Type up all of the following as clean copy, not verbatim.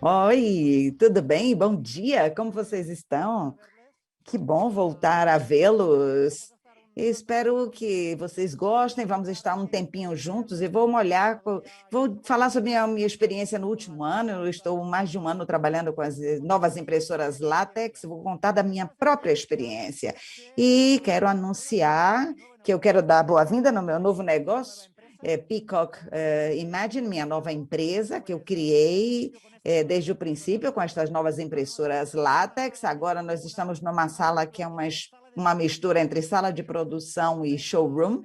Oi, tudo bem? Bom dia, como vocês estão? Que bom voltar a vê-los. Espero que vocês gostem. Vamos estar um tempinho juntos e vou falar sobre a minha experiência no último ano. Eu estou mais de um ano trabalhando com as novas impressoras látex. Vou contar da minha própria experiência. E quero anunciar que eu quero dar boa-vinda no meu novo negócio, Peacock Imagine, minha nova empresa que eu criei desde o princípio com estas novas impressoras látex. Agora nós estamos numa sala que é uma mistura entre sala de produção e showroom.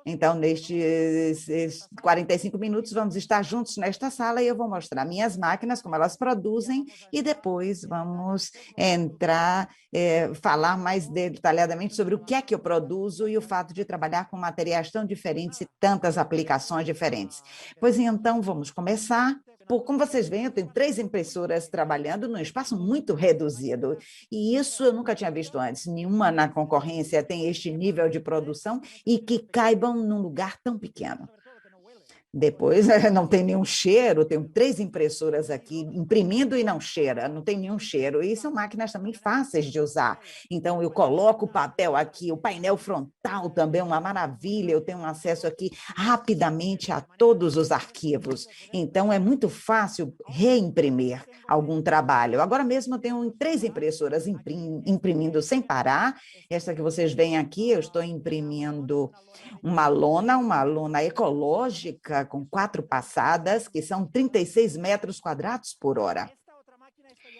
Então, nestes 45 minutos, vamos estar juntos nesta sala e eu vou mostrar minhas máquinas, como elas produzem, e depois vamos entrar, falar mais detalhadamente sobre o que é que eu produzo e o fato de trabalhar com materiais tão diferentes e tantas aplicações diferentes. Pois então, vamos começar. Como vocês veem, eu tenho 3 impressoras trabalhando num espaço muito reduzido, e isso eu nunca tinha visto antes. Nenhuma na concorrência tem este nível de produção e que caibam num lugar tão pequeno. Depois, não tem nenhum cheiro, tenho 3 impressoras aqui imprimindo e não cheira, não tem nenhum cheiro. E são máquinas também fáceis de usar. Então, eu coloco o papel aqui, o painel frontal também é uma maravilha, eu tenho acesso aqui rapidamente a todos os arquivos. Então, é muito fácil reimprimir algum trabalho. Agora mesmo eu tenho 3 impressoras imprimindo sem parar. Essa que vocês veem aqui, eu estou imprimindo uma lona ecológica com 4 passadas, que são 36 metros quadrados por hora.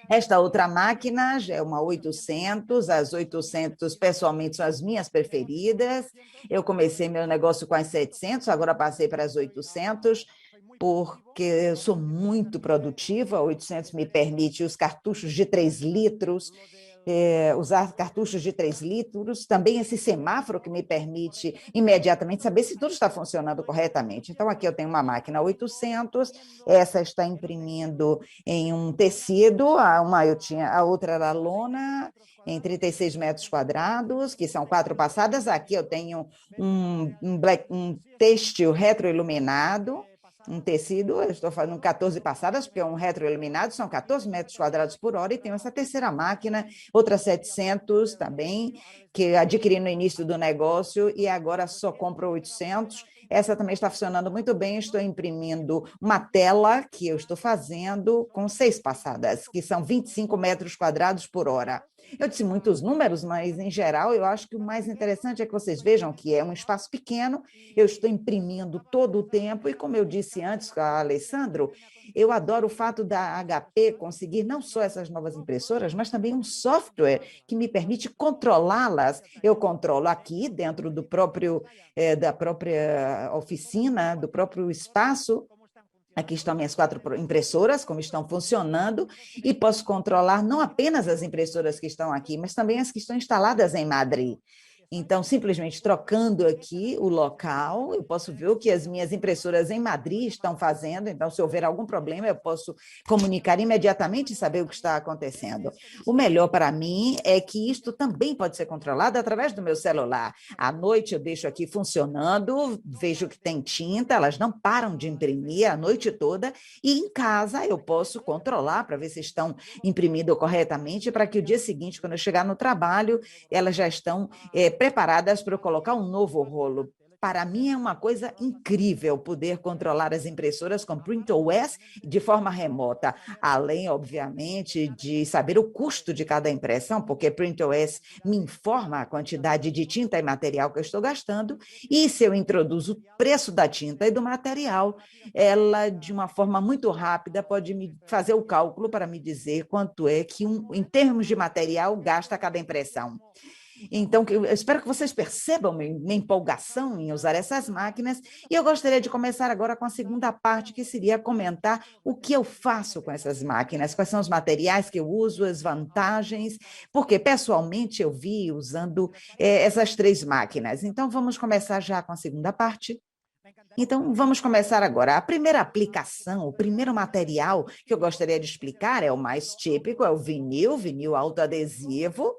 Esta outra máquina já é uma 800, as 800 pessoalmente são as minhas preferidas. Eu comecei meu negócio com as 700, agora passei para as 800, porque eu sou muito produtiva. A 800 me permite os cartuchos de 3 litros, usar cartuchos de 3 litros, também esse semáforo que me permite imediatamente saber se tudo está funcionando corretamente. Então, aqui eu tenho uma máquina 800, essa está imprimindo em um tecido, a outra era lona, em 36 metros quadrados, que são 4 passadas. Aqui eu tenho um têxtil retroiluminado, um tecido, eu estou fazendo 14 passadas, porque é um retroiluminado, são 14 metros quadrados por hora, e tenho essa terceira máquina, outra 700 também, que adquiri no início do negócio e agora só compro 800. Essa também está funcionando muito bem, estou imprimindo uma tela que eu estou fazendo com 6 passadas, que são 25 metros quadrados por hora. Eu disse muitos números, mas, em geral, eu acho que o mais interessante é que vocês vejam que é um espaço pequeno, eu estou imprimindo todo o tempo, e, como eu disse antes com a Alessandro, eu adoro o fato da HP conseguir não só essas novas impressoras, mas também um software que me permite controlá-las. Eu controlo aqui, dentro da própria oficina, do próprio espaço. Aqui estão minhas 4 impressoras, como estão funcionando, e posso controlar não apenas as impressoras que estão aqui, mas também as que estão instaladas em Madrid. Então, simplesmente trocando aqui o local, eu posso ver o que as minhas impressoras em Madrid estão fazendo. Então, se houver algum problema, eu posso comunicar imediatamente e saber o que está acontecendo. O melhor para mim é que isto também pode ser controlado através do meu celular. À noite eu deixo aqui funcionando, vejo que tem tinta, elas não param de imprimir a noite toda, e em casa eu posso controlar para ver se estão imprimindo corretamente, para que o dia seguinte, quando eu chegar no trabalho, elas já estão preparadas para eu colocar um novo rolo. Para mim é uma coisa incrível poder controlar as impressoras com PrintOS de forma remota, além, obviamente, de saber o custo de cada impressão, porque PrintOS me informa a quantidade de tinta e material que eu estou gastando, e se eu introduzo o preço da tinta e do material, ela, de uma forma muito rápida, pode me fazer o cálculo para me dizer quanto é que, em termos de material, gasta cada impressão. Então, eu espero que vocês percebam minha empolgação em usar essas máquinas, e eu gostaria de começar agora com a segunda parte, que seria comentar o que eu faço com essas máquinas, quais são os materiais que eu uso, as vantagens, porque pessoalmente eu vi usando essas 3 máquinas. Então, vamos começar já com a segunda parte. Então, vamos começar agora. A primeira aplicação, o primeiro material que eu gostaria de explicar é o mais típico, é o vinil autoadesivo.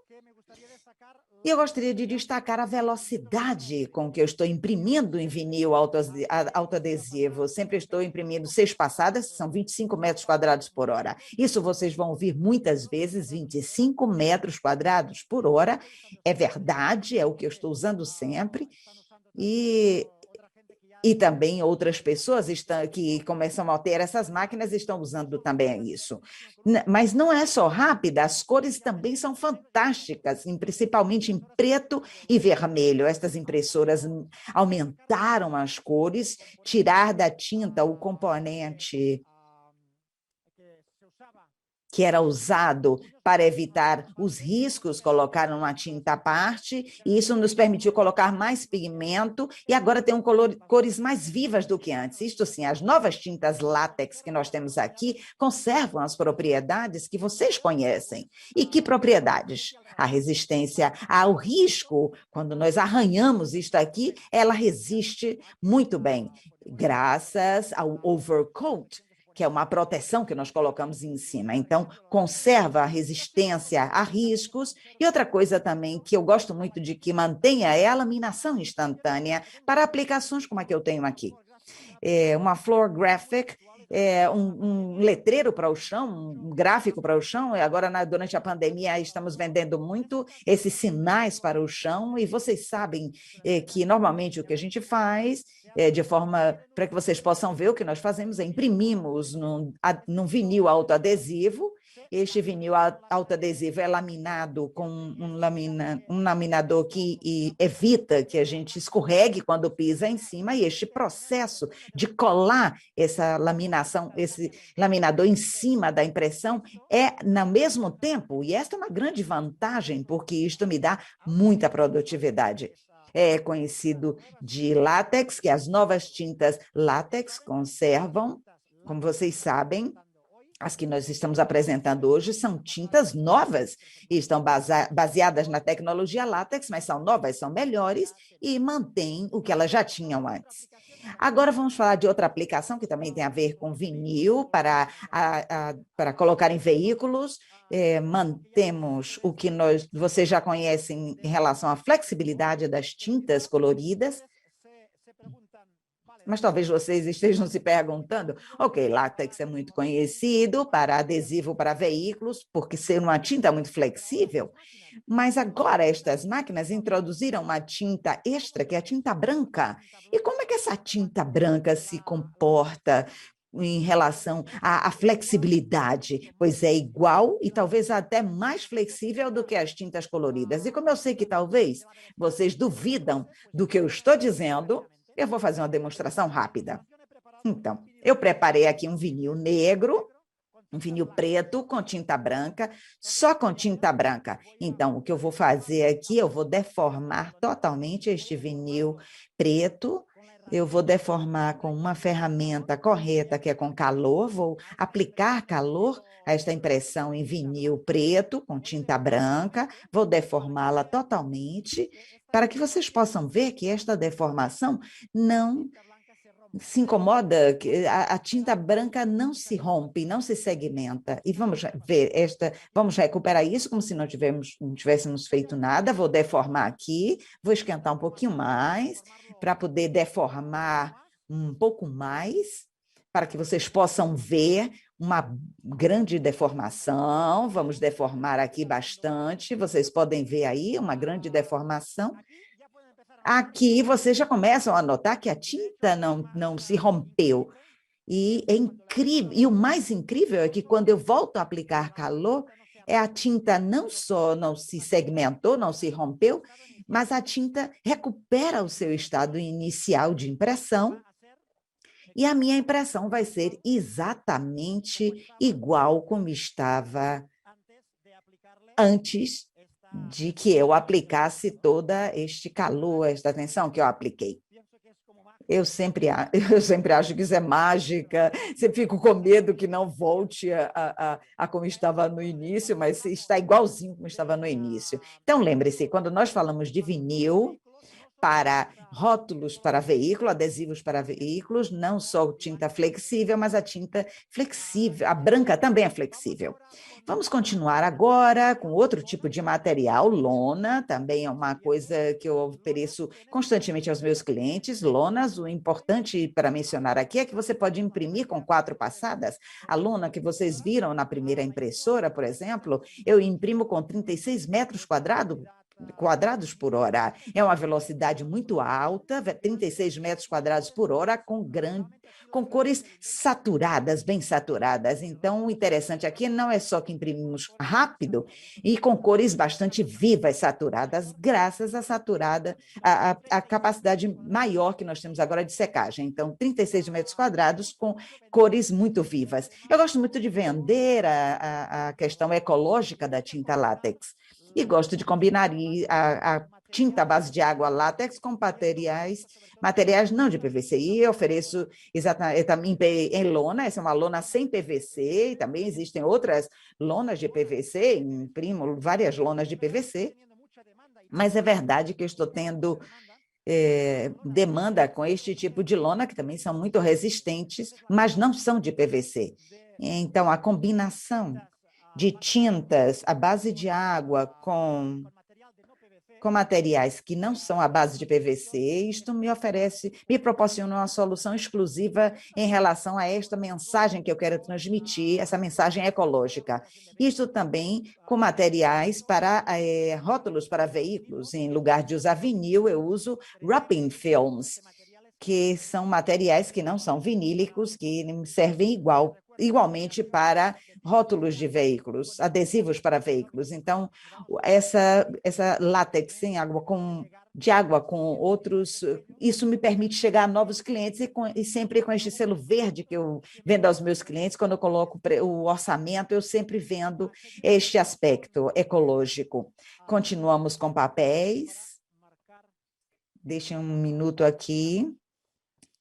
E eu gostaria de destacar a velocidade com que eu estou imprimindo em vinil autoadesivo. Sempre estou imprimindo 6 passadas, são 25 metros quadrados por hora. Isso vocês vão ouvir muitas vezes, 25 metros quadrados por hora. É verdade, é o que eu estou usando sempre. E também outras pessoas que começam a ter essas máquinas estão usando também isso. Mas não é só rápida, as cores também são fantásticas, principalmente em preto e vermelho. Estas impressoras aumentaram as cores, tirar da tinta o componente que era usado para evitar os riscos, colocaram uma tinta à parte, e isso nos permitiu colocar mais pigmento, e agora tem cores mais vivas do que antes. Isto sim, as novas tintas látex que nós temos aqui conservam as propriedades que vocês conhecem. E que propriedades? A resistência ao risco, quando nós arranhamos isto aqui, ela resiste muito bem, graças ao overcoat, que é uma proteção que nós colocamos em cima. Então, conserva a resistência a riscos. E outra coisa também que eu gosto muito de que mantenha é a laminação instantânea para aplicações como a que eu tenho aqui. Uma floor graphic, um letreiro para o chão, um gráfico para o chão. Agora, durante a pandemia, estamos vendendo muito esses sinais para o chão, e vocês sabem que normalmente o que a gente faz, de forma para que vocês possam ver, o que nós fazemos é imprimimos num vinil autoadesivo. Este vinil autoadesivo é laminado com um laminador que evita que a gente escorregue quando pisa em cima, e este processo de colar essa laminação, esse laminador em cima da impressão é no mesmo tempo, e esta é uma grande vantagem, porque isto me dá muita produtividade. É conhecido de látex, que as novas tintas látex conservam, como vocês sabem. As que nós estamos apresentando hoje são tintas novas e estão baseadas na tecnologia látex, mas são novas, são melhores e mantêm o que elas já tinham antes. Agora vamos falar de outra aplicação que também tem a ver com vinil para colocar em veículos. Mantemos o que vocês já conhecem em relação à flexibilidade das tintas coloridas. Mas talvez vocês estejam se perguntando, ok, látex é muito conhecido para adesivo para veículos, porque ser uma tinta muito flexível, mas agora estas máquinas introduziram uma tinta extra, que é a tinta branca. E como é que essa tinta branca se comporta em relação à flexibilidade? Pois é igual e talvez até mais flexível do que as tintas coloridas. E como eu sei que talvez vocês duvidam do que eu estou dizendo, eu vou fazer uma demonstração rápida. Então, eu preparei aqui um vinil negro, um vinil preto com tinta branca, só com tinta branca. Então, o que eu vou fazer aqui, eu vou deformar totalmente este vinil preto. Eu vou deformar com uma ferramenta correta, que é com calor. Vou aplicar calor a esta impressão em vinil preto com tinta branca. Vou deformá-la totalmente, para que vocês possam ver que esta deformação não se incomoda, que a tinta branca não se rompe, não se segmenta. E vamos ver vamos recuperar isso como se não tivéssemos feito nada. Vou deformar aqui, vou esquentar um pouquinho mais para poder deformar um pouco mais, para que vocês possam ver uma grande deformação. Vamos deformar aqui bastante. Vocês podem ver aí uma grande deformação. Aqui vocês já começam a notar que a tinta não se rompeu. E é incrível. E o mais incrível é que quando eu volto a aplicar calor, a tinta não só não se segmentou, não se rompeu, mas a tinta recupera o seu estado inicial de impressão, e a minha impressão vai ser exatamente igual como estava antes de que eu aplicasse todo este calor, esta tensão que eu apliquei. Eu sempre acho que isso é mágica, você fica com medo que não volte a como estava no início, mas está igualzinho como estava no início. Então, lembre-se, quando nós falamos de vinil, para rótulos para veículo, adesivos para veículos, não só tinta flexível, mas a tinta flexível, a branca também é flexível. Vamos continuar agora com outro tipo de material, lona, também é uma coisa que eu ofereço constantemente aos meus clientes, lonas. O importante para mencionar aqui é que você pode imprimir com 4 passadas. A lona que vocês viram na primeira impressora, por exemplo, eu imprimo com 36 metros quadrados por hora. É uma velocidade muito alta, 36 metros quadrados por hora, com cores saturadas, bem saturadas. Então, o interessante aqui não é só que imprimimos rápido e com cores bastante vivas, saturadas, graças à capacidade maior que nós temos agora de secagem. Então, 36 metros quadrados com cores muito vivas. Eu gosto muito de vender a questão ecológica da tinta látex. E gosto de combinar a tinta à base de água látex com materiais não de PVC. E eu ofereço também em lona, essa é uma lona sem PVC, e também existem outras lonas de PVC, imprimo várias lonas de PVC, mas é verdade que eu estou tendo demanda com este tipo de lona, que também são muito resistentes, mas não são de PVC. Então, a combinação de tintas à base de água com materiais que não são à base de PVC, isto me proporciona uma solução exclusiva em relação a esta mensagem que eu quero transmitir, essa mensagem ecológica. Isto também com materiais para rótulos para veículos. Em lugar de usar vinil, eu uso wrapping films, que são materiais que não são vinílicos, que servem igualmente para rótulos de veículos, adesivos para veículos. Então, essa látex de água com outros, isso me permite chegar a novos clientes e sempre com este selo verde que eu vendo aos meus clientes, quando eu coloco o orçamento, eu sempre vendo este aspecto ecológico. Continuamos com papéis. Deixem um minuto aqui.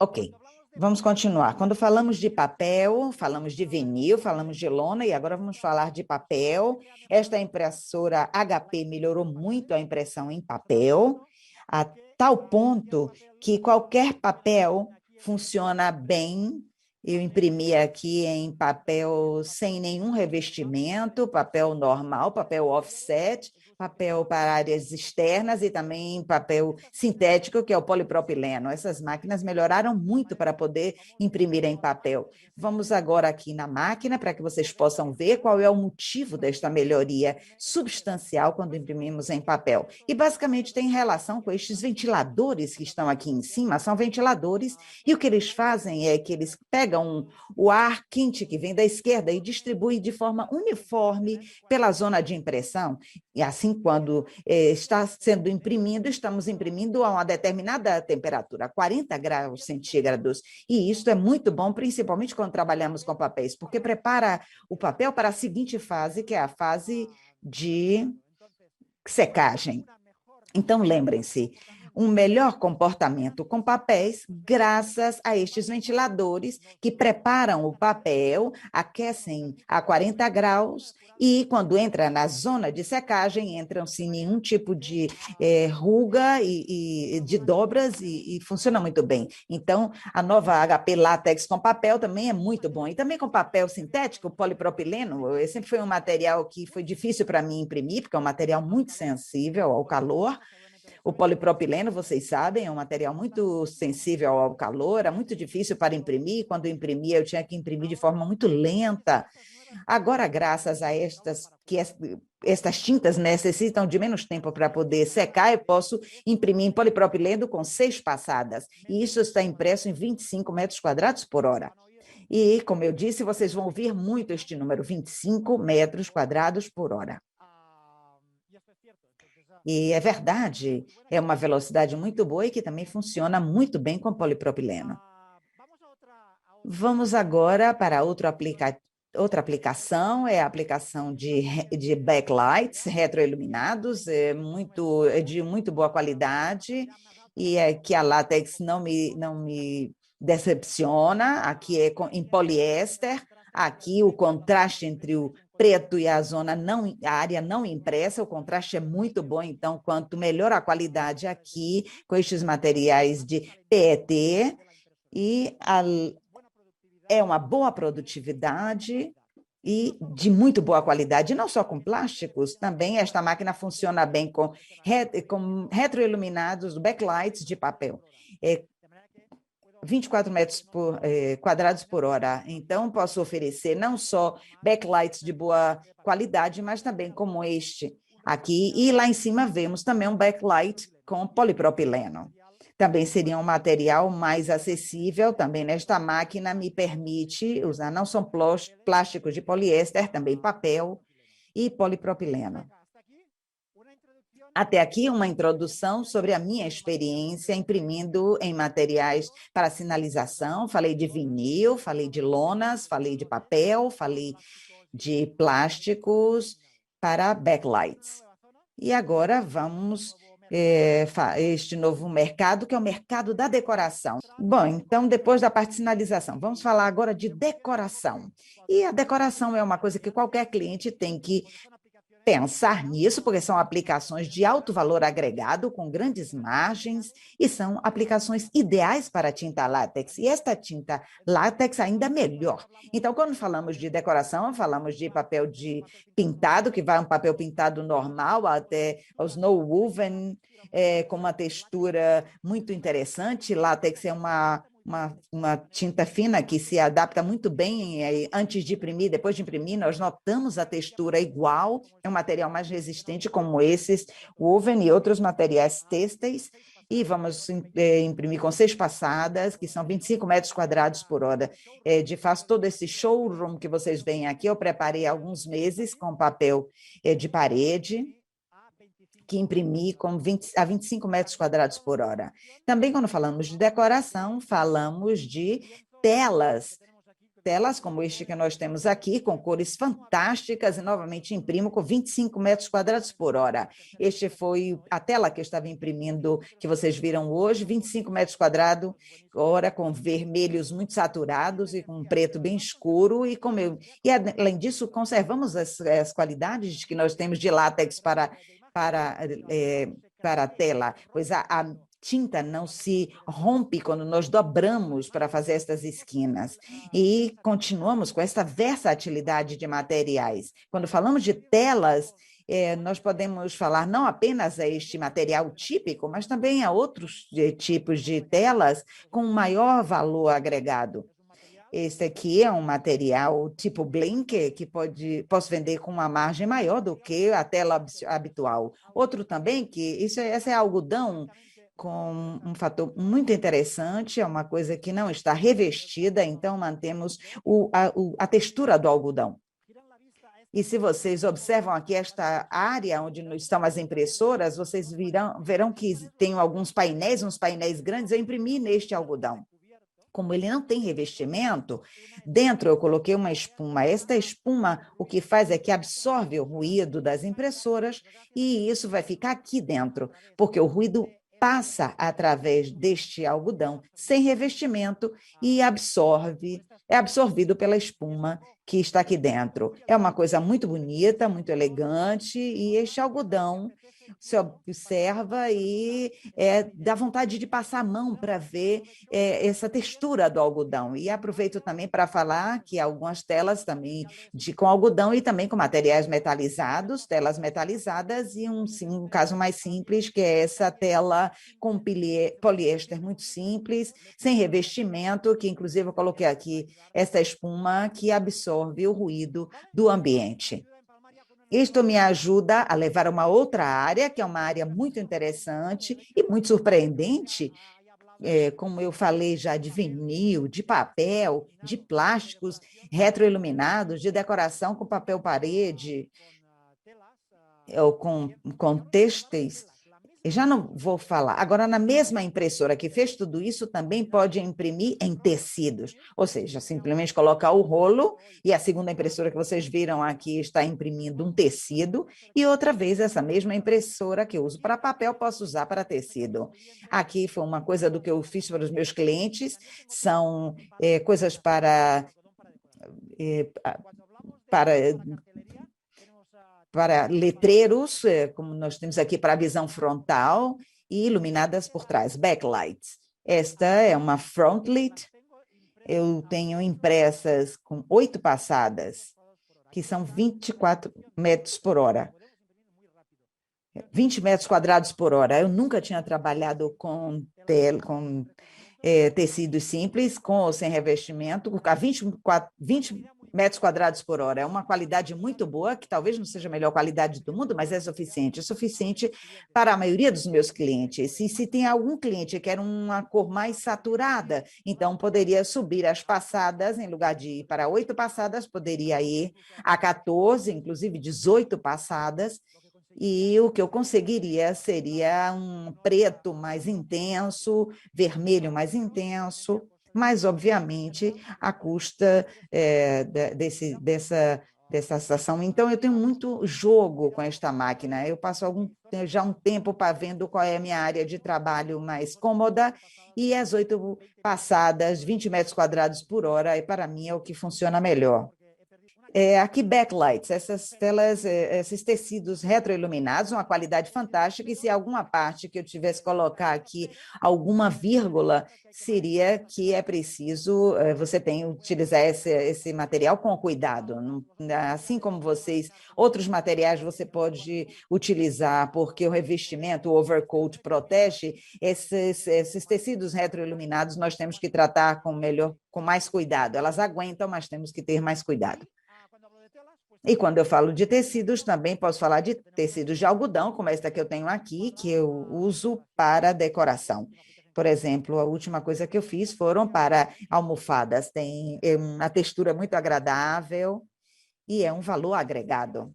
Ok, vamos continuar. Quando falamos de papel, falamos de vinil, falamos de lona e agora vamos falar de papel. Esta impressora HP melhorou muito a impressão em papel, a tal ponto que qualquer papel funciona bem. Eu imprimi aqui em papel sem nenhum revestimento, papel normal, papel offset, papel para áreas externas e também papel sintético, que é o polipropileno. Essas máquinas melhoraram muito para poder imprimir em papel. Vamos agora aqui na máquina para que vocês possam ver qual é o motivo desta melhoria substancial quando imprimimos em papel. E basicamente tem relação com estes ventiladores que estão aqui em cima, são ventiladores, e o que eles fazem é que eles pegam o ar quente que vem da esquerda e distribuem de forma uniforme pela zona de impressão. E assim, quando está sendo imprimido, estamos imprimindo a uma determinada temperatura, 40 graus centígrados. E isso é muito bom, principalmente quando trabalhamos com papéis, porque prepara o papel para a seguinte fase, que é a fase de secagem. Então, lembrem-se, um melhor comportamento com papéis graças a estes ventiladores que preparam o papel, aquecem a 40 graus e, quando entra na zona de secagem, entram sem nenhum tipo de ruga e de dobras e funciona muito bem. Então, a nova HP Látex com papel também é muito bom. E também com papel sintético, polipropileno, sempre foi um material que foi difícil para mim imprimir, porque é um material muito sensível ao calor. O polipropileno, vocês sabem, é um material muito sensível ao calor, é muito difícil para imprimir. Quando eu imprimia, eu tinha que imprimir de forma muito lenta. Agora, graças a estas tintas necessitam de menos tempo para poder secar, eu posso imprimir em polipropileno com 6 passadas. E isso está impresso em 25 metros quadrados por hora. E, como eu disse, vocês vão ouvir muito este número, 25 metros quadrados por hora. E é verdade, é uma velocidade muito boa e que também funciona muito bem com polipropileno. Vamos agora para outra aplicação, é a aplicação de backlights retroiluminados, é de muito boa qualidade e é que a látex não me decepciona. Aqui é em poliéster, Aqui o contraste entre o preto e a zona não, a área não impressa, o contraste é muito bom, então quanto melhor a qualidade aqui com estes materiais de PET e é uma boa produtividade e de muito boa qualidade, não só com plásticos, também esta máquina funciona bem com retroiluminados, backlights de papel. 24 metros quadrados por hora. Então, posso oferecer não só backlights de boa qualidade, mas também como este aqui. E lá em cima vemos também um backlight com polipropileno. Também seria um material mais acessível. Também nesta máquina me permite usar, não são plásticos de poliéster, também papel e polipropileno. Até aqui, uma introdução sobre a minha experiência imprimindo em materiais para sinalização. Falei de vinil, falei de lonas, falei de papel, falei de plásticos para backlights. E agora vamos este novo mercado, que é o mercado da decoração. Bom, então, depois da parte de sinalização, vamos falar agora de decoração. E a decoração é uma coisa que qualquer cliente tem que pensar nisso, porque são aplicações de alto valor agregado, com grandes margens, e são aplicações ideais para a tinta látex. E esta tinta látex ainda melhor. Então, quando falamos de decoração, falamos de papel de pintado, que vai um papel pintado normal até o snow woven, com uma textura muito interessante. Látex é uma tinta fina que se adapta muito bem antes de imprimir, depois de imprimir, nós notamos a textura igual, é um material mais resistente como esses, woven e outros materiais têxteis, e vamos imprimir com 6 passadas, que são 25 metros quadrados por hora. De fato, todo esse showroom que vocês veem aqui, eu preparei há alguns meses com papel de parede, que imprimi a 25 metros quadrados por hora. Também, quando falamos de decoração, falamos de telas como este que nós temos aqui, com cores fantásticas, e novamente imprimo com 25 metros quadrados por hora. Este foi a tela que eu estava imprimindo, que vocês viram hoje, 25 metros quadrados, hora com vermelhos muito saturados e com um preto bem escuro, e além disso, conservamos as qualidades que nós temos de látex para a tela, pois a tinta não se rompe quando nós dobramos para fazer estas esquinas. E continuamos com essa versatilidade de materiais. Quando falamos de telas, nós podemos falar não apenas a este material típico, mas também a outros tipos de telas com maior valor agregado. Esse aqui é um material tipo Blink, que posso vender com uma margem maior do que a tela habitual. Outro também, esse é algodão, com um fator muito interessante, é uma coisa que não está revestida, então mantemos a textura do algodão. E se vocês observam aqui esta área onde estão as impressoras, vocês verão que tem alguns painéis, uns painéis grandes, eu imprimi neste algodão. Como ele não tem revestimento, dentro eu coloquei uma espuma. Esta espuma, o que faz é que absorve o ruído das impressoras e isso vai ficar aqui dentro, porque o ruído passa através deste algodão sem revestimento e é absorvido pela espuma que está aqui dentro. É uma coisa muito bonita, muito elegante, e este algodão se observa e dá vontade de passar a mão para ver essa textura do algodão. E aproveito também para falar que algumas telas também com algodão e também com materiais metalizados, telas metalizadas, e um caso mais simples, que é essa tela com poliéster muito simples, sem revestimento, que inclusive eu coloquei aqui essa espuma que absorve o ruído do ambiente. Isto me ajuda a levar a uma outra área, que é uma área muito interessante e muito surpreendente, como eu falei já, de vinil, de papel, de plásticos retroiluminados, de decoração com papel parede, ou com têxteis. Eu já não vou falar. Agora, na mesma impressora que fez tudo isso, também pode imprimir em tecidos, ou seja, simplesmente colocar o rolo, e a segunda impressora que vocês viram aqui está imprimindo um tecido, e outra vez essa mesma impressora que eu uso para papel, posso usar para tecido. Aqui foi uma coisa do que eu fiz para os meus clientes, são coisas para para, para letreiros, como nós temos aqui para a visão frontal, e iluminadas por trás, backlights. Esta é uma frontlit. Eu tenho impressas com 8 passadas, que são 24 metros por hora. 20 metros quadrados por hora. Eu nunca tinha trabalhado com tecidos simples, com ou sem revestimento, a 20 metros quadrados por hora. É uma qualidade muito boa, que talvez não seja a melhor qualidade do mundo, mas é suficiente para a maioria dos meus clientes. E se tem algum cliente que quer uma cor mais saturada, então poderia subir as passadas, em lugar de ir para 8 passadas, poderia ir a 14, inclusive 18 passadas, e o que eu conseguiria seria um preto mais intenso, vermelho mais intenso, mas, obviamente, à custa dessa estação. Então, eu tenho muito jogo com esta máquina. Eu passo já um tempo para vendo qual é a minha área de trabalho mais cômoda, e as 8 passadas, 20 metros quadrados por hora, e para mim é o que funciona melhor. Aqui backlights, essas telas, esses tecidos retroiluminados, uma qualidade fantástica, e se alguma parte que eu tivesse que colocar aqui alguma vírgula, seria que é preciso, você tem que utilizar esse material com cuidado, assim como outros materiais você pode utilizar, porque o revestimento, o overcoat protege, esses tecidos retroiluminados nós temos que tratar com mais cuidado, elas aguentam, mas temos que ter mais cuidado. E quando eu falo de tecidos, também posso falar de tecidos de algodão, como esta que eu tenho aqui, que eu uso para decoração. Por exemplo, a última coisa que eu fiz foram para almofadas. Tem uma textura muito agradável e é um valor agregado.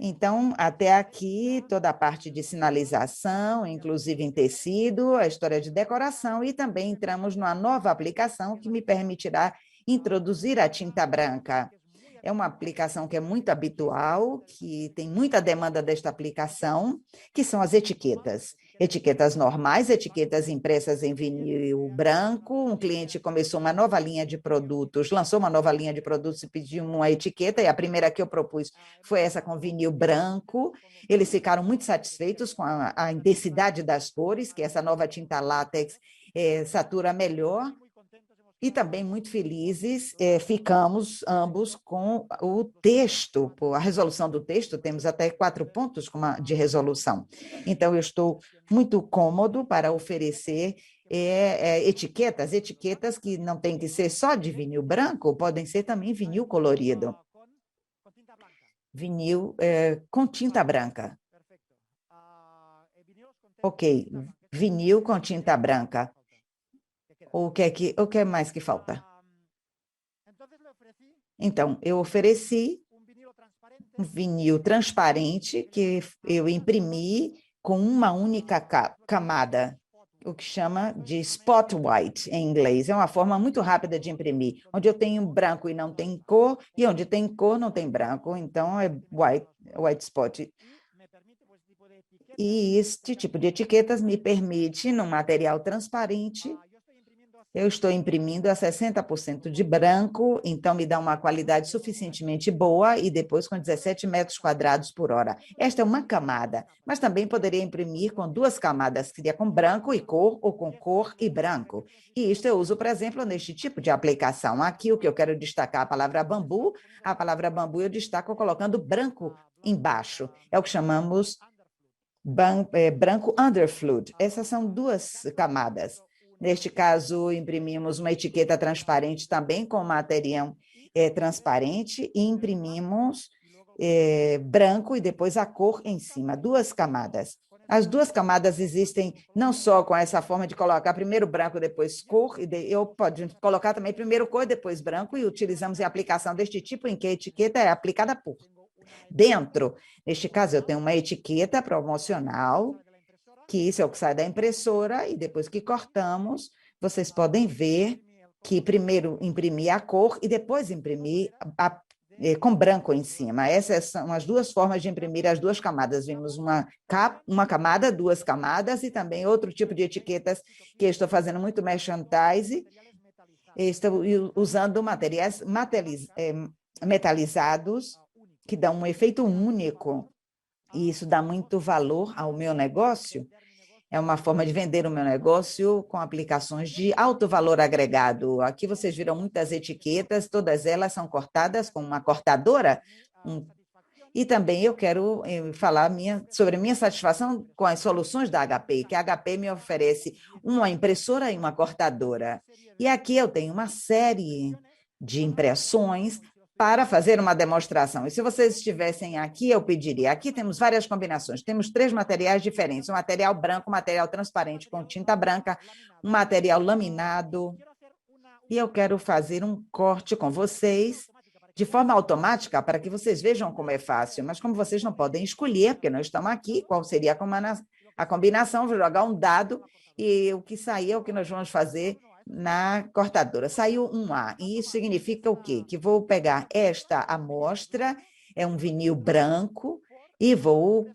Então, até aqui, toda a parte de sinalização, inclusive em tecido, a história de decoração, e também entramos numa nova aplicação que me permitirá introduzir a tinta branca. É uma aplicação que é muito habitual, que tem muita demanda desta aplicação, que são as etiquetas. Etiquetas normais, etiquetas impressas em vinil branco. Um cliente começou uma nova linha de produtos, lançou uma nova linha de produtos e pediu uma etiqueta, e a primeira que eu propus foi essa com vinil branco. Eles ficaram muito satisfeitos com a intensidade das cores, que essa nova tinta látex satura melhor. E também muito felizes ficamos ambos com o texto, a resolução do texto, temos até 4 pontos de resolução. Então, eu estou muito cômodo para oferecer etiquetas que não tem que ser só de vinil branco, podem ser também vinil colorido. Vinil com tinta branca. Ok, vinil com tinta branca. O que é mais que falta? Então, eu ofereci um vinil transparente que eu imprimi com uma única camada, o que chama de spot white em inglês. É uma forma muito rápida de imprimir, onde eu tenho branco e não tem cor, e onde tem cor não tem branco, então é white spot. E este tipo de etiquetas me permite, num material transparente, eu estou imprimindo a 60% de branco, então me dá uma qualidade suficientemente boa, e depois com 17 metros quadrados por hora. Esta é uma camada, mas também poderia imprimir com 2 camadas, seria com branco e cor, ou com cor e branco. E isto eu uso, por exemplo, neste tipo de aplicação. Aqui o que eu quero destacar, a palavra bambu eu destaco colocando branco embaixo. É o que chamamos branco underflood. Essas são 2 camadas. Neste caso, imprimimos uma etiqueta transparente também com material transparente, e imprimimos branco e depois a cor em cima, 2 camadas. As 2 camadas existem não só com essa forma de colocar primeiro branco, depois cor, eu posso colocar também primeiro cor e depois branco, e utilizamos a aplicação deste tipo em que a etiqueta é aplicada por dentro. Neste caso, eu tenho uma etiqueta promocional, que isso é o que sai da impressora, e depois que cortamos, vocês podem ver que primeiro imprimi a cor e depois imprimi com branco em cima. Essas são as 2 formas de imprimir as 2 camadas. Vimos uma camada, 2 camadas, e também outro tipo de etiquetas que eu estou fazendo muito merchandise, Estou usando materiais metalizados que dão um efeito único, e isso dá muito valor ao meu negócio. É uma forma de vender o meu negócio com aplicações de alto valor agregado. Aqui vocês viram muitas etiquetas, todas elas são cortadas com uma cortadora. E também eu quero falar sobre a minha satisfação com as soluções da HP, que a HP me oferece uma impressora e uma cortadora. E aqui eu tenho uma série de impressões para fazer uma demonstração. E se vocês estivessem aqui, eu pediria. Aqui temos várias combinações. Temos 3 materiais diferentes: um material branco, um material transparente com tinta branca, um material laminado. E eu quero fazer um corte com vocês de forma automática para que vocês vejam como é fácil. Mas como vocês não podem escolher, porque nós estamos aqui, qual seria a combinação? Vou jogar um dado e o que sair é o que nós vamos fazer na cortadora. Saiu um A, e isso significa o quê? Que vou pegar esta amostra, é um vinil branco, e vou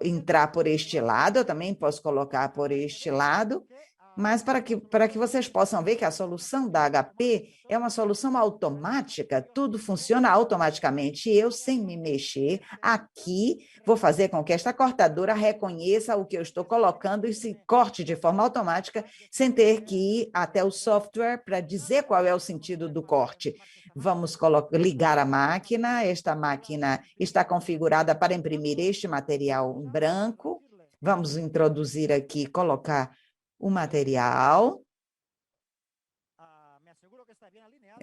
entrar por este lado, eu também posso colocar por este lado, mas para que vocês possam ver que a solução da HP é uma solução automática, tudo funciona automaticamente, e eu, sem me mexer, aqui vou fazer com que esta cortadora reconheça o que eu estou colocando e se corte de forma automática, sem ter que ir até o software para dizer qual é o sentido do corte. Vamos ligar a máquina, esta máquina está configurada para imprimir este material branco. Vamos introduzir aqui, colocar o material.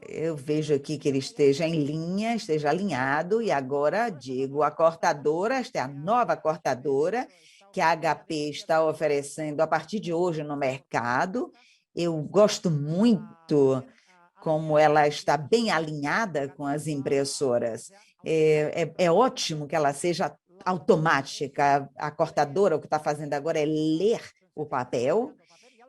Eu vejo aqui que ele esteja em linha, esteja alinhado, e agora digo a cortadora, esta é a nova cortadora que a HP está oferecendo a partir de hoje no mercado. Eu gosto muito como ela está bem alinhada com as impressoras. É ótimo que ela seja automática. A cortadora, o que está fazendo agora é ler o papel.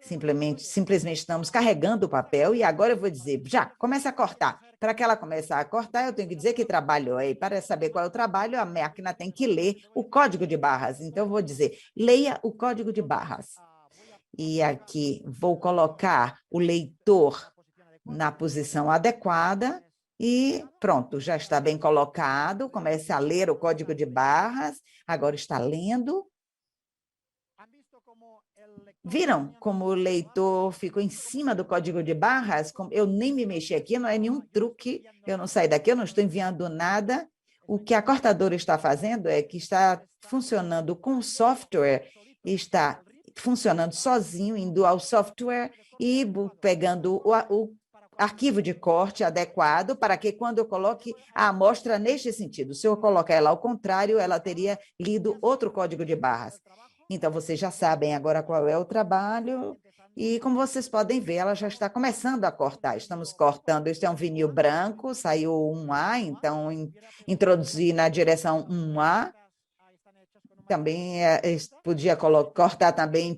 Simplesmente estamos carregando o papel, e agora eu vou dizer, já, comece a cortar. Para que ela comece a cortar, eu tenho que dizer que trabalho é, e para saber qual é o trabalho, a máquina tem que ler o código de barras. Então, eu vou dizer, leia o código de barras. E aqui vou colocar o leitor na posição adequada, e pronto, já está bem colocado. Comece a ler o código de barras, agora está lendo. Viram como o leitor ficou em cima do código de barras? Eu nem me mexi aqui, não é nenhum truque, eu não saí daqui, eu não estou enviando nada. O que a cortadora está fazendo é que está funcionando com o software, está funcionando sozinho, indo ao software e pegando o arquivo de corte adequado para que, quando eu coloque a amostra neste sentido, se eu colocar ela ao contrário, ela teria lido outro código de barras. Então, vocês já sabem agora qual é o trabalho, e como vocês podem ver, ela já está começando a cortar. Estamos cortando, este é um vinil branco, saiu um A, então introduzi na direção 1A. Também podia cortar também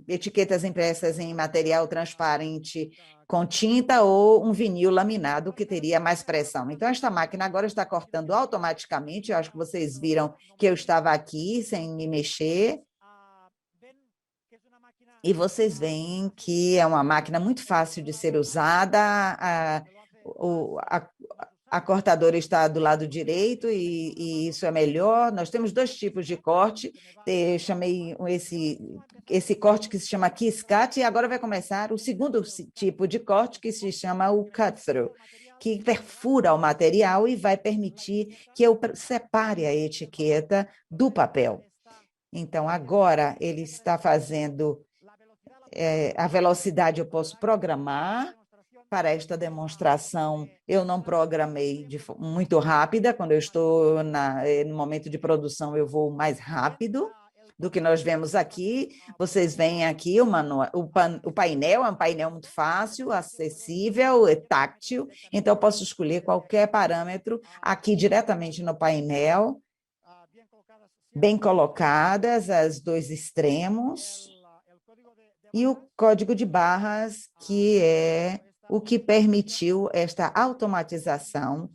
etiquetas impressas em material transparente com tinta, ou um vinil laminado que teria mais pressão. Então, esta máquina agora está cortando automaticamente. Eu acho que vocês viram que eu estava aqui sem me mexer. E vocês veem que é uma máquina muito fácil de ser usada. A cortadora está do lado direito, e isso é melhor. Nós temos 2 tipos de corte. Eu chamei esse corte que se chama Kiss Cut, e agora vai começar o segundo tipo de corte, que se chama o Cut Through, que perfura o material e vai permitir que eu separe a etiqueta do papel. Então, agora ele está fazendo a velocidade, eu posso programar. Para esta demonstração, eu não programei muito rápida. Quando eu estou no momento de produção, eu vou mais rápido do que nós vemos aqui. Vocês veem aqui o painel, é um painel muito fácil, acessível, é táctil. Então, eu posso escolher qualquer parâmetro aqui diretamente no painel, bem colocadas, os 2 extremos, e o código de barras, que é o que permitiu esta automatização.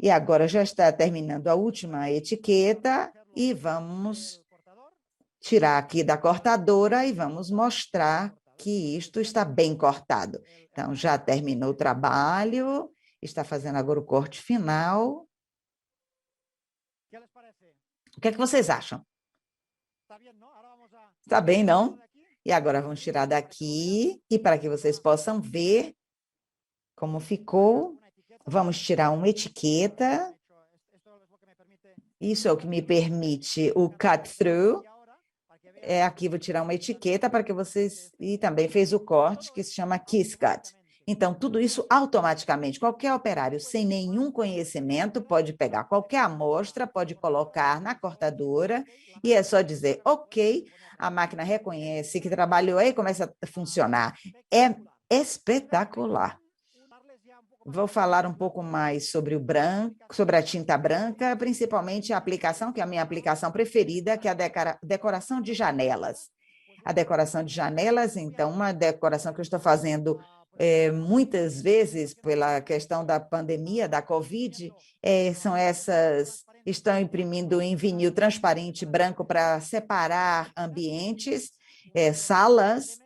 E agora já está terminando a última etiqueta, e vamos tirar aqui da cortadora e vamos mostrar que isto está bem cortado. Então, já terminou o trabalho, está fazendo agora o corte final. O que é que vocês acham? Está bem, não? E agora vamos tirar daqui, e para que vocês possam ver como ficou, vamos tirar uma etiqueta. Isso é o que me permite o cut-through. Aqui vou tirar uma etiqueta para que vocês... E também fez o corte, que se chama Kiss Cut. Então, tudo isso automaticamente. Qualquer operário sem nenhum conhecimento pode pegar qualquer amostra, pode colocar na cortadora e é só dizer, ok, a máquina reconhece que trabalhou aí e começa a funcionar. É espetacular. Vou falar um pouco mais sobre o branco, sobre a tinta branca, principalmente a aplicação, que é a minha aplicação preferida, que é a decoração de janelas. A decoração de janelas, então, uma decoração que eu estou fazendo muitas vezes pela questão da pandemia, da Covid, são essas, estão imprimindo em vinil transparente branco para separar ambientes, salas.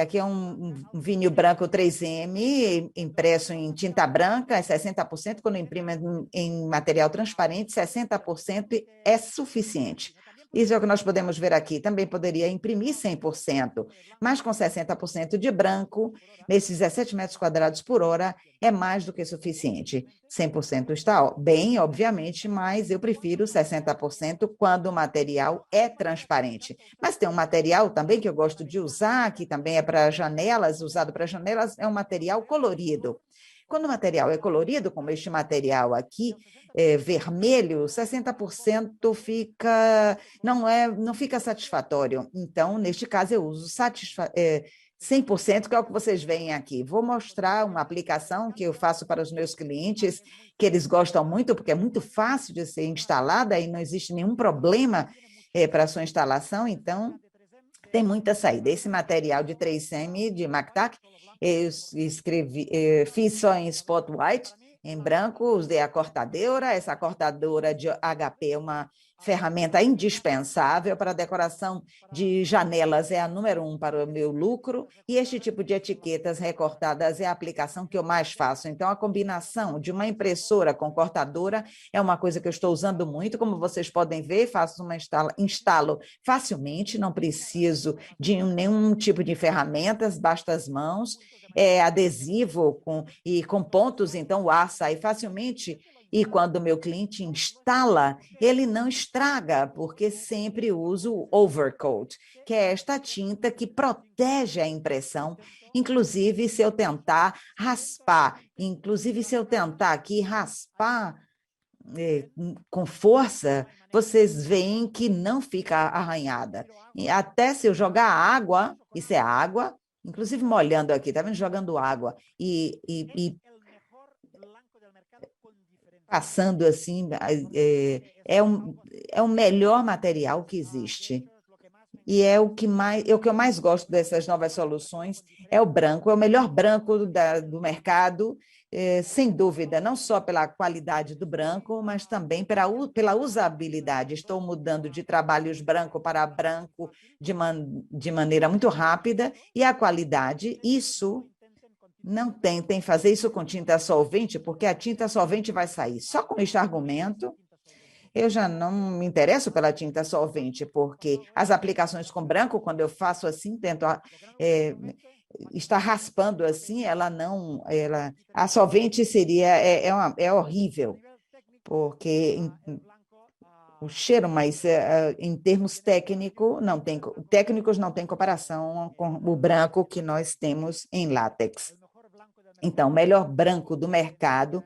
Aqui é um vinil branco 3M, impresso em tinta branca, é 60%, quando imprime em material transparente, 60% é suficiente. Isso é o que nós podemos ver aqui. Também poderia imprimir 100%, mas com 60% de branco, nesses 17 metros quadrados por hora, é mais do que suficiente. 100% está bem, obviamente, mas eu prefiro 60% quando o material é transparente. Mas tem um material também que eu gosto de usar, que também é para janelas, usado para janelas, é um material colorido. Quando o material é colorido, como este material aqui, vermelho, 60% não fica satisfatório. Então, neste caso, eu uso 100%, que é o que vocês veem aqui. Vou mostrar uma aplicação que eu faço para os meus clientes, que eles gostam muito, porque é muito fácil de ser instalada e não existe nenhum problema para a sua instalação, então tem muita saída. Esse material de 3M, de Mactac, fiz só em spot white, em branco, usei a cortadora. Essa cortadora de HP é uma ferramenta indispensável para a decoração de janelas, é a número 1 para o meu lucro, e este tipo de etiquetas recortadas é a aplicação que eu mais faço. Então, a combinação de uma impressora com cortadora é uma coisa que eu estou usando muito. Como vocês podem ver, instalo facilmente, não preciso de nenhum tipo de ferramentas, basta as mãos, adesivo com pontos, então o ar sai facilmente. E quando o meu cliente instala, ele não estraga, porque sempre uso o overcoat, que é esta tinta que protege a impressão, inclusive se eu tentar raspar, com força, vocês veem que não fica arranhada. E até se eu jogar água, isso é água, inclusive molhando aqui, tá vendo? Jogando água e passando assim, é o melhor material que existe. E é o que eu mais gosto dessas novas soluções, é o branco, é o melhor branco do mercado, sem dúvida, não só pela qualidade do branco, mas também pela usabilidade. Estou mudando de trabalhos branco para branco de maneira muito rápida, e a qualidade, isso não tentem fazer isso com tinta solvente, porque a tinta solvente vai sair. Só com este argumento, eu já não me interesso pela tinta solvente, porque as aplicações com branco, quando eu faço assim, tento estar raspando assim, a solvente é horrível, porque o cheiro, mas em termos técnicos não tem comparação com o branco que nós temos em látex. Então, o melhor branco do mercado,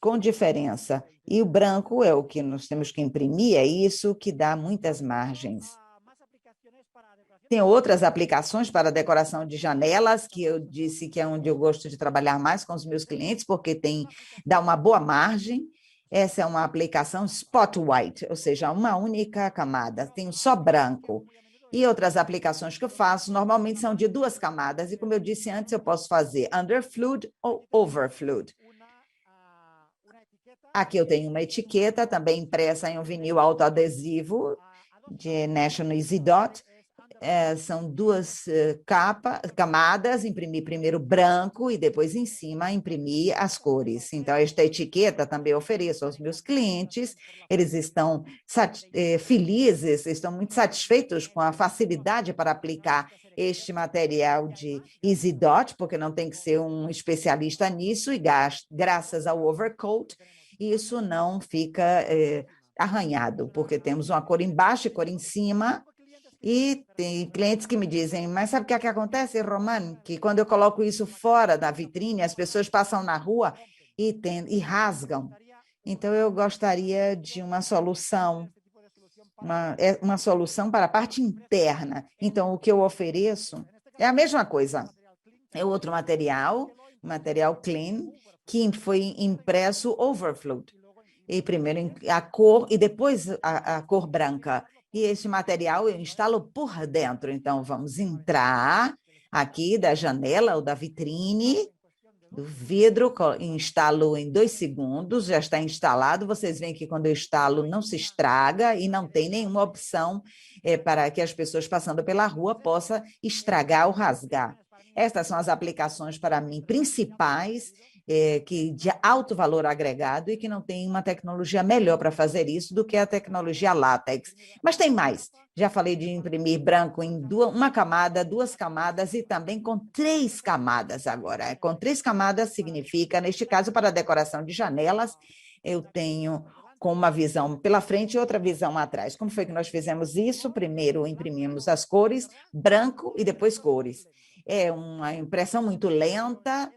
com diferença. E o branco é o que nós temos que imprimir, é isso que dá muitas margens. Tem outras aplicações para decoração de janelas, que eu disse que é onde eu gosto de trabalhar mais com os meus clientes, porque dá uma boa margem. Essa é uma aplicação spot white, ou seja, uma única camada, tem só branco. E outras aplicações que eu faço normalmente são de 2 camadas, e como eu disse antes, eu posso fazer underfluid ou overfluid. Aqui eu tenho uma etiqueta, também impressa em um vinil autoadesivo de National Easy Dot. São duas camadas, imprimir primeiro branco e depois em cima imprimir as cores. Então, esta etiqueta também ofereço aos meus clientes, eles estão felizes, estão muito satisfeitos com a facilidade para aplicar este material de Easy Dot, porque não tem que ser um especialista nisso, e graças ao overcoat, isso não fica arranhado, porque temos uma cor embaixo e cor em cima. E tem clientes que me dizem, mas sabe o que é que acontece, Roman? Que quando eu coloco isso fora da vitrine, as pessoas passam na rua e rasgam. Então, eu gostaria de uma solução, uma solução para a parte interna. Então, o que eu ofereço é a mesma coisa. É outro material clean, que foi impresso overflow. E primeiro a cor e depois a cor branca. E esse material eu instalo por dentro. Então, vamos entrar aqui da janela ou da vitrine, do vidro, instalo em 2 segundos, já está instalado. Vocês veem que quando eu instalo não se estraga e não tem nenhuma opção para que as pessoas passando pela rua possam estragar ou rasgar. Estas são as aplicações, para mim, principais, que de alto valor agregado e que não tem uma tecnologia melhor para fazer isso do que a tecnologia látex. Mas tem mais. Já falei de imprimir branco em uma camada, 2 camadas e também com 3 camadas agora. Com 3 camadas significa, neste caso, para a decoração de janelas, eu tenho com uma visão pela frente e outra visão atrás. Como foi que nós fizemos isso? Primeiro imprimimos as cores, branco e depois cores. É uma impressão muito lenta,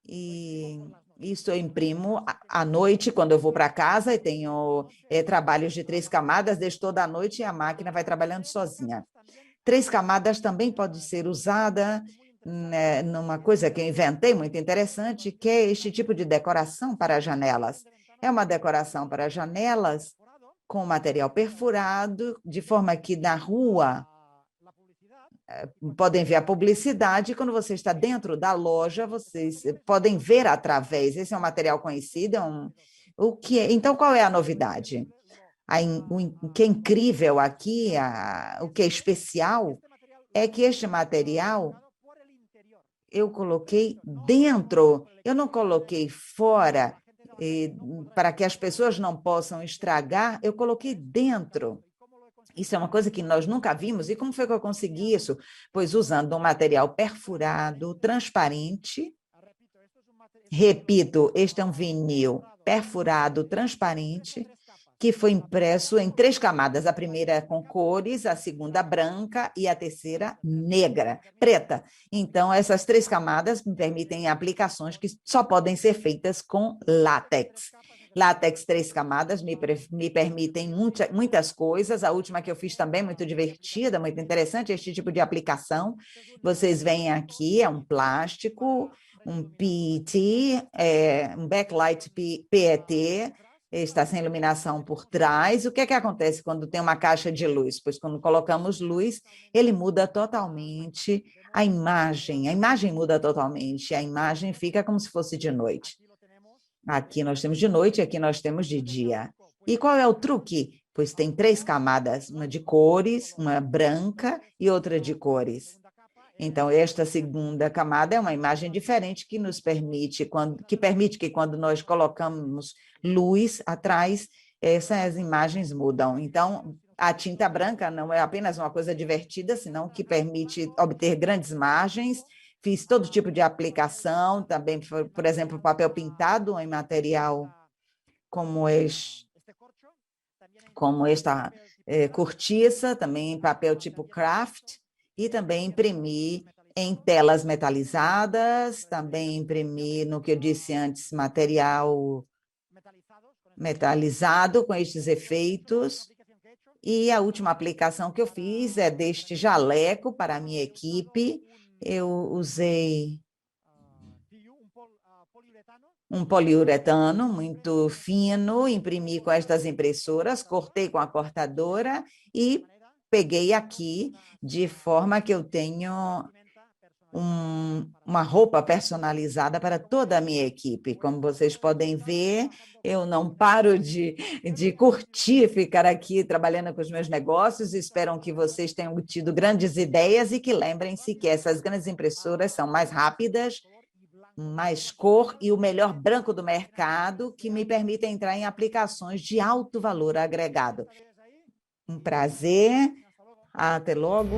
e isso eu imprimo à noite, quando eu vou para casa e tenho trabalhos de 3 camadas, deixo toda a noite e a máquina vai trabalhando sozinha. 3 camadas também pode ser usada numa coisa que eu inventei, muito interessante, que é este tipo de decoração para janelas. É uma decoração para janelas com material perfurado, de forma que na rua podem ver a publicidade, quando você está dentro da loja, vocês podem ver através. Esse é um material conhecido, então qual é a novidade? O que é incrível aqui, o que é especial, é que este material eu coloquei dentro, eu não coloquei fora, para que as pessoas não possam estragar, eu coloquei dentro. Isso é uma coisa que nós nunca vimos. E como foi que eu consegui isso? Pois usando um material perfurado, transparente. Repito, este é um vinil perfurado, transparente, que foi impresso em 3 camadas. A primeira com cores, a segunda branca e a terceira negra, preta. Então, essas 3 camadas me permitem aplicações que só podem ser feitas com látex. Látex 3 camadas me permitem muitas coisas. A última que eu fiz também, muito divertida, muito interessante, este tipo de aplicação. Vocês veem aqui, é um plástico, um PET, um backlight PET, está sem iluminação por trás. O que é que acontece quando tem uma caixa de luz? Pois quando colocamos luz, ele muda totalmente a imagem muda totalmente, a imagem fica como se fosse de noite. Aqui nós temos de noite, aqui nós temos de dia. E qual é o truque? Pois tem 3 camadas, uma de cores, uma branca e outra de cores. Então, esta segunda camada é uma imagem diferente que nos permite, que quando nós colocamos luz atrás, essas imagens mudam. Então, a tinta branca não é apenas uma coisa divertida, senão que permite obter grandes margens. Fiz todo tipo de aplicação, também, por exemplo, papel pintado em material como esta cortiça, também em papel tipo craft, e também imprimi em telas metalizadas, também imprimi, no que eu disse antes, material metalizado com estes efeitos. E a última aplicação que eu fiz é deste jaleco para a minha equipe. Eu usei um poliuretano muito fino, imprimi com estas impressoras, cortei com a cortadora e peguei aqui, de forma que eu tenho uma roupa personalizada para toda a minha equipe. Como vocês podem ver, eu não paro de curtir ficar aqui trabalhando com os meus negócios. Espero que vocês tenham tido grandes ideias e que lembrem-se que essas grandes impressoras são mais rápidas, mais cor e o melhor branco do mercado, que me permitem entrar em aplicações de alto valor agregado. Um prazer. Até logo.